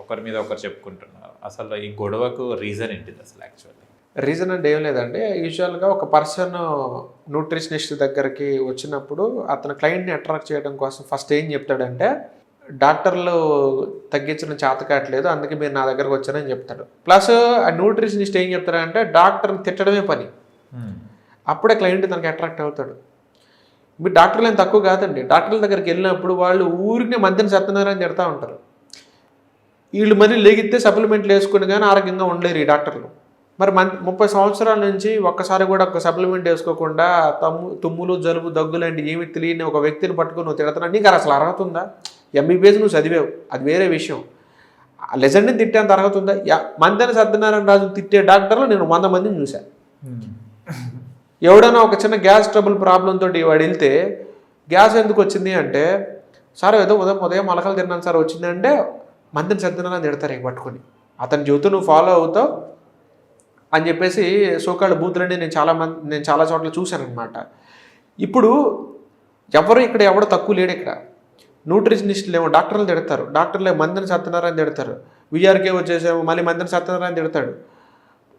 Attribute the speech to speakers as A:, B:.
A: ఒకరి మీద ఒకరు చెప్పుకుంటున్నారు. అసలు ఈ గొడవకు రీజన్ ఏంటిది అసలు యాక్చువల్లీ?
B: రీజన్ అంటే ఏం లేదండి. యూజువల్గా ఒక పర్సన్ న్యూట్రిషనిస్ట్ దగ్గరికి వచ్చినప్పుడు అతను క్లయింట్ని అట్రాక్ట్ చేయడం కోసం ఫస్ట్ ఏం చెప్తాడంటే, డాక్టర్లు తగ్గించడం చేత కావట్లేదు, అందుకే మీరు నా దగ్గరకు వచ్చారని చెప్తాడు. ప్లస్ ఆ న్యూట్రిషనిస్ట్ ఏం చెప్తాడంటే డాక్టర్ని తిట్టడమే పని. అప్పుడే క్లయింట్ తనకి అట్రాక్ట్ అవుతాడు. మీరు డాక్టర్లు ఏం తక్కువ కాదండి. డాక్టర్ల దగ్గరికి వెళ్ళినప్పుడు వాళ్ళు ఊరికే మధ్యన సత్యనారాయణ తిడతా ఉంటారు. వీళ్ళు మరీ లేగితే సప్లిమెంట్లు వేసుకుని కానీ ఆరోగ్యంగా ఉండలేరు ఈ డాక్టర్లు. మరి 30 సంవత్సరాల నుంచి ఒక్కసారి కూడా ఒక సప్లిమెంట్ వేసుకోకుండా తుమ్ములు జలుబు దగ్గు లాంటి ఏమి తెలియని ఒక వ్యక్తిని పట్టుకుని నువ్వు తిడుతున్నావు, నీకు అసలు అర్హత ఉందా? ఎంబీబీఎస్ నువ్వు చదివావు, అది వేరే విషయం. లెజెండ్ని తిట్టేంత అర్హత ఉందా? మందెన సత్యనారాయణ రాజు తిట్టే డాక్టర్లు నేను 100 మందిని చూశాను. ఎవడైనా ఒక చిన్న గ్యాస్ ట్రబుల్ ప్రాబ్లంతో వాడు వెళ్తే గ్యాస్ ఎందుకు వచ్చింది అంటే, సార్ ఏదో ఉదయం మొలకలు తిన్నాను సార్ వచ్చిందంటే మందెన సత్యనారాయణ తిడతారు ఇంక పట్టుకొని. అతని జీవితం నువ్వు ఫాలో అవుతావు అని చెప్పేసి సోకాళ్ళ బూతులన్నీ నేను చాలా చోట్ల చూశాను అనమాట. ఇప్పుడు ఎవడు తక్కువ లేడు ఇక్కడ. న్యూట్రిషనిస్టులు ఏమో డాక్టర్లు తిడతారు, డాక్టర్లు మందెన సత్యనారాయణ తిడతారు, విఆర్కే వచ్చేసేమో మళ్ళీ మందెన సత్యనారాయణ తిడతాడు.